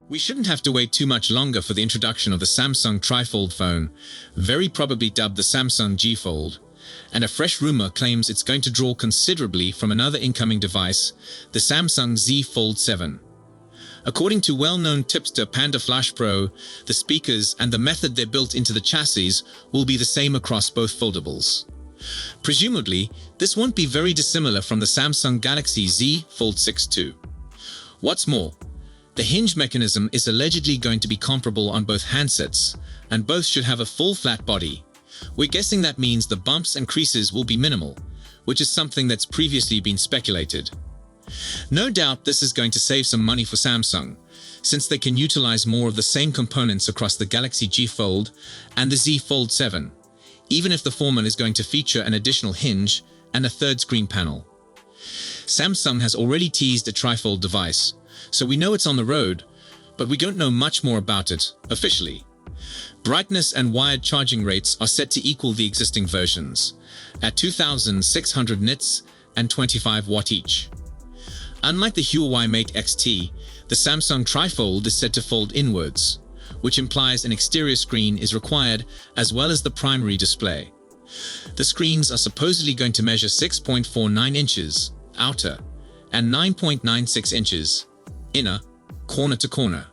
We shouldn't have to wait too much longer for the introduction of the Samsung Trifold phone, very probably dubbed the Samsung Gfold, and a fresh rumor claims it's going to draw considerably from another incoming device, the Samsung Z Fold 7. According to well-known tipster Panda Flash Pro, the speakers and the method they're built into the chassis will be the same across both foldables. Presumably, this won't be very dissimilar from the Samsung Galaxy Z Fold 6 too. What's more, the hinge mechanism is allegedly going to be comparable on both handsets, and both should have a full flat body. We're guessing that means the bumps and creases will be minimal, which is something that's previously been speculated. No doubt this is going to save some money for Samsung, since they can utilize more of the same components across the Galaxy G Fold and the Z Fold 7, even if the former is going to feature an additional hinge and a third screen panel. Samsung has already teased a Trifold device, so we know it's on the road, but we don't know much more about it, officially. Brightness and wired charging rates are set to equal the existing versions, at 2,600 nits and 25 watt each. Unlike the Huawei Mate XT, the Samsung Trifold is said to fold inwards, which implies an exterior screen is required as well as the primary display. The screens are supposedly going to measure 6.49 inches, outer, and 9.96 inches, inner, corner to corner.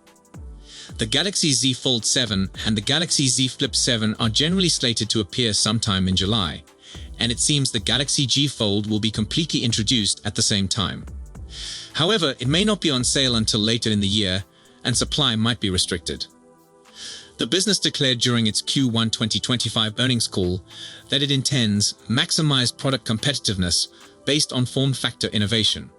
The Galaxy Z Fold 7 and the Galaxy Z Flip 7 are generally slated to appear sometime in July, and it seems the Galaxy G Fold will be completely introduced at the same time. However, it may not be on sale until later in the year, and supply might be restricted. The business declared during its Q1 2025 earnings call that it intends maximize product competitiveness based on form factor innovation.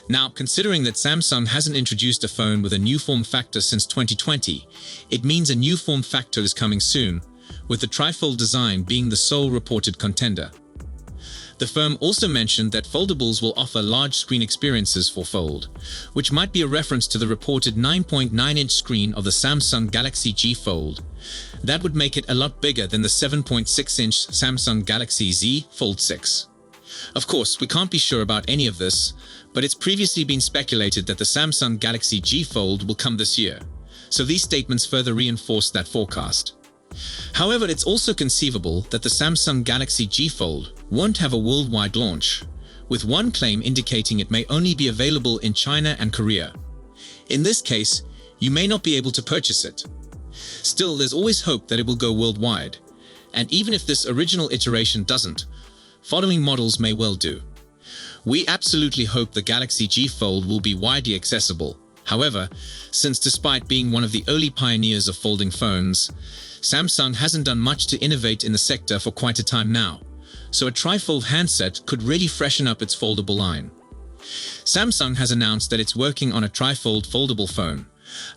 Now, considering that Samsung hasn't introduced a phone with a new form factor since 2020, it means a new form factor is coming soon, with the Trifold design being the sole reported contender. The firm also mentioned that foldables will offer large screen experiences for fold, which might be a reference to the reported 9.9-inch screen of the Samsung Galaxy G Fold. That would make it a lot bigger than the 7.6-inch Samsung Galaxy Z Fold 6. Of course, we can't be sure about any of this, but it's previously been speculated that the Samsung Galaxy G Fold will come this year, so these statements further reinforce that forecast. However, it's also conceivable that the Samsung Galaxy G Fold won't have a worldwide launch, with one claim indicating it may only be available in China and Korea. In this case, you may not be able to purchase it. Still, there's always hope that it will go worldwide, and even if this original iteration doesn't, following models may well do. We absolutely hope the Galaxy G Fold will be widely accessible. However, since despite being one of the early pioneers of folding phones, Samsung hasn't done much to innovate in the sector for quite a time now, so a Trifold handset could really freshen up its foldable line. Samsung has announced that it's working on a Trifold foldable phone,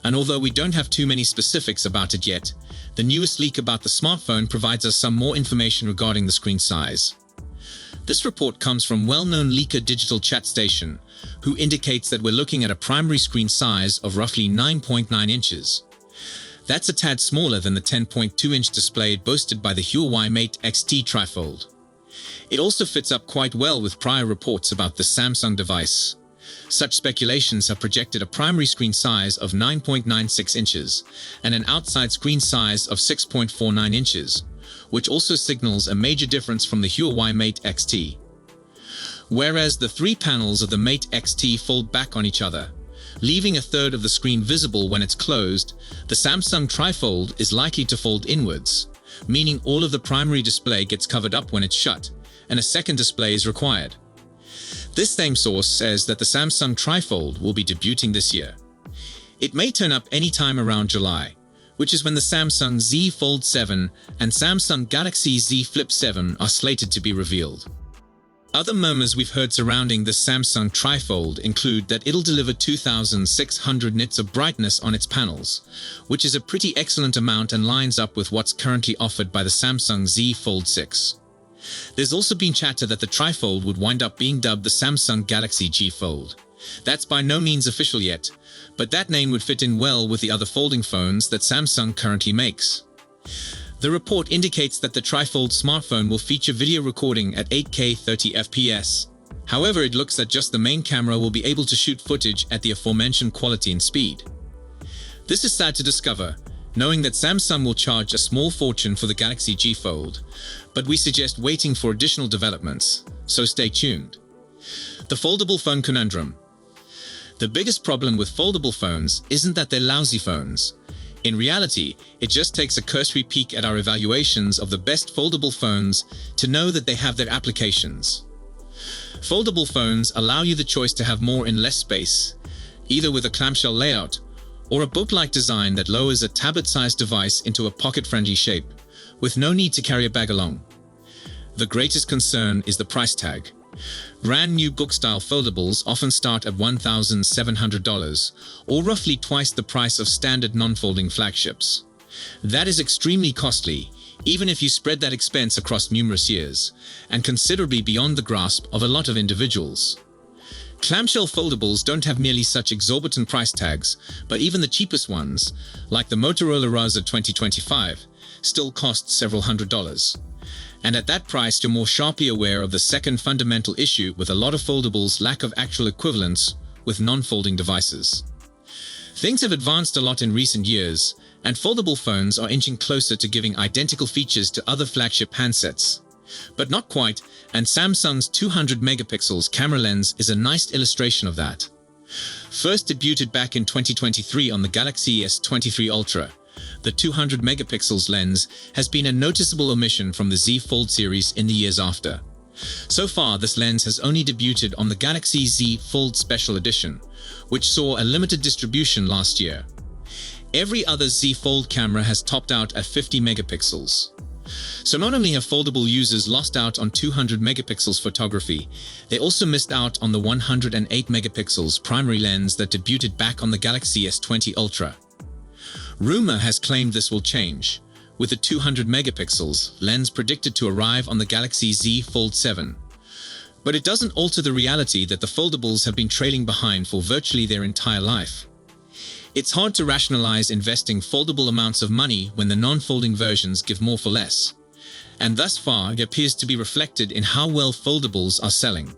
and although we don't have too many specifics about it yet, the newest leak about the smartphone provides us some more information regarding the screen size. This report comes from well-known leaker Digital Chat Station, who indicates that we're looking at a primary screen size of roughly 9.9 inches. That's a tad smaller than the 10.2-inch display boasted by the Huawei Mate XT Trifold. It also fits up quite well with prior reports about the Samsung device. Such speculations have projected a primary screen size of 9.96 inches and an outside screen size of 6.49 inches, which also signals a major difference from the Huawei Mate XT. Whereas the three panels of the Mate XT fold back on each other, leaving a third of the screen visible when it's closed, the Samsung Trifold is likely to fold inwards, meaning all of the primary display gets covered up when it's shut, and a second display is required. This same source says that the Samsung Trifold will be debuting this year. It may turn up anytime around July, which is when the Samsung Z Fold 7 and Samsung Galaxy Z Flip 7 are slated to be revealed. Other murmurs we've heard surrounding the Samsung Trifold include that it'll deliver 2,600 nits of brightness on its panels, which is a pretty excellent amount and lines up with what's currently offered by the Samsung Z Fold 6. There's also been chatter that the Trifold would wind up being dubbed the Samsung Galaxy G Fold. That's by no means official yet, but that name would fit in well with the other folding phones that Samsung currently makes. The report indicates that the Trifold smartphone will feature video recording at 8K 30 FPS. However, it looks that just the main camera will be able to shoot footage at the aforementioned quality and speed. This is sad to discover, knowing that Samsung will charge a small fortune for the Galaxy Gfold, but we suggest waiting for additional developments, so stay tuned. The foldable phone conundrum. The biggest problem with foldable phones isn't that they're lousy phones. In reality, it just takes a cursory peek at our evaluations of the best foldable phones to know that they have their applications. Foldable phones allow you the choice to have more in less space, either with a clamshell layout or a book-like design that lowers a tablet-sized device into a pocket-friendly shape, with no need to carry a bag along. The greatest concern is the price tag. Brand new book-style foldables often start at $1,700, or roughly twice the price of standard non-folding flagships. That is extremely costly, even if you spread that expense across numerous years, and considerably beyond the grasp of a lot of individuals. Clamshell foldables don't have nearly such exorbitant price tags, but even the cheapest ones, like the Motorola Razr 2025, still cost several $100s. And at that price, you're more sharply aware of the second fundamental issue with a lot of foldables' lack of actual equivalence with non-folding devices. Things have advanced a lot in recent years, and foldable phones are inching closer to giving identical features to other flagship handsets. But not quite, and Samsung's 200 megapixels camera lens is a nice illustration of that. First debuted back in 2023 on the Galaxy S23 Ultra, the 200 megapixels lens has been a noticeable omission from the Z Fold series in the years after. So far, this lens has only debuted on the Galaxy Z Fold Special Edition, which saw a limited distribution last year. Every other Z Fold camera has topped out at 50 megapixels. So not only have foldable users lost out on 200 megapixels photography, they also missed out on the 108 megapixels primary lens that debuted back on the Galaxy S20 Ultra. Rumor has claimed this will change, with the 200 megapixels lens predicted to arrive on the Galaxy Z Fold 7. But it doesn't alter the reality that the foldables have been trailing behind for virtually their entire life. It's hard to rationalize investing foldable amounts of money when the non-folding versions give more for less. And thus far, it appears to be reflected in how well foldables are selling.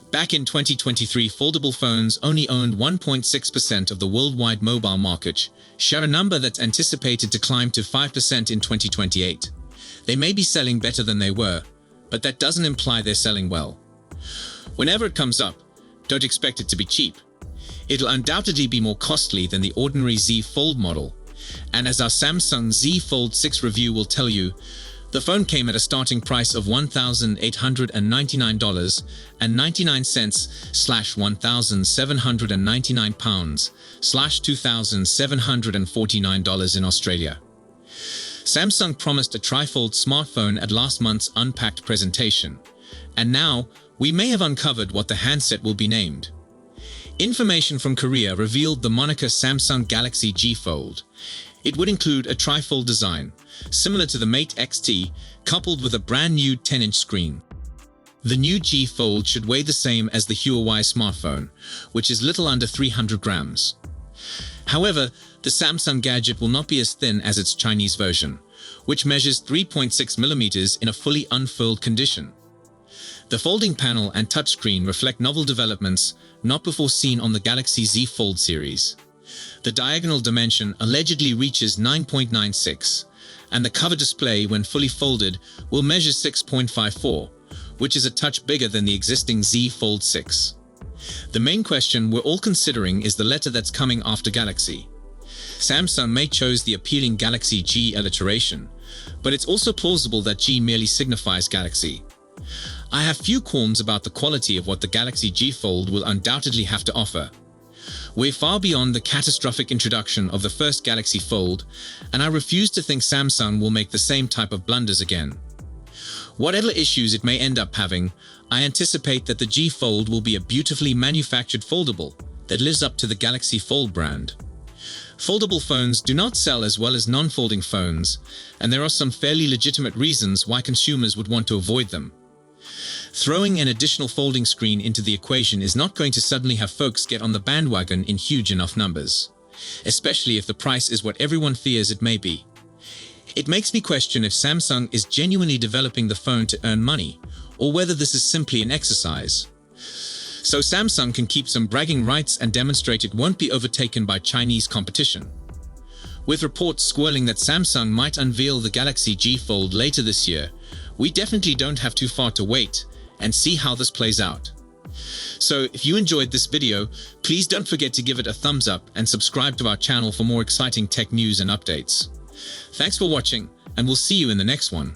Back in 2023, foldable phones only owned 1.6% of the worldwide mobile market, share a number that's anticipated to climb to 5% in 2028. They may be selling better than they were, but that doesn't imply they're selling well. Whenever it comes up, don't expect it to be cheap. It'll undoubtedly be more costly than the ordinary Z Fold model, and as our Samsung Z Fold 6 review will tell you, the phone came at a starting price of £1,899.99/£1,799/$2,749 in Australia. Samsung promised a Trifold smartphone at last month's Unpacked presentation, and now we may have uncovered what the handset will be named. Information from Korea revealed the moniker Samsung Galaxy Gfold. It would include a trifold design, similar to the Mate XT, coupled with a brand new 10-inch screen. The new Gfold should weigh the same as the Huawei smartphone, which is little under 300 grams. However, the Samsung gadget will not be as thin as its Chinese version, which measures 3.6 millimeters in a fully unfurled condition. The folding panel and touchscreen reflect novel developments not before seen on the Galaxy Z Fold series. The diagonal dimension allegedly reaches 9.96, and the cover display, when fully folded, will measure 6.54, which is a touch bigger than the existing Z Fold 6. The main question we're all considering is the letter that's coming after Galaxy. Samsung may choose the appealing Galaxy G alliteration, but it's also plausible that G merely signifies Galaxy. I have few qualms about the quality of what the Galaxy Gfold will undoubtedly have to offer. We're far beyond the catastrophic introduction of the first Galaxy Fold, and I refuse to think Samsung will make the same type of blunders again. Whatever issues it may end up having, I anticipate that the Gfold will be a beautifully manufactured foldable that lives up to the Galaxy Fold brand. Foldable phones do not sell as well as non-folding phones, and there are some fairly legitimate reasons why consumers would want to avoid them. Throwing an additional folding screen into the equation is not going to suddenly have folks get on the bandwagon in huge enough numbers, especially if the price is what everyone fears it may be. It makes me question if Samsung is genuinely developing the phone to earn money, or whether this is simply an exercise. So Samsung can keep some bragging rights and demonstrate it won't be overtaken by Chinese competition. With reports swirling that Samsung might unveil the Galaxy G Fold later this year, we definitely don't have too far to wait and see how this plays out. So if you enjoyed this video, please don't forget to give it a thumbs up and subscribe to our channel for more exciting tech news and updates. Thanks for watching, and we'll see you in the next one.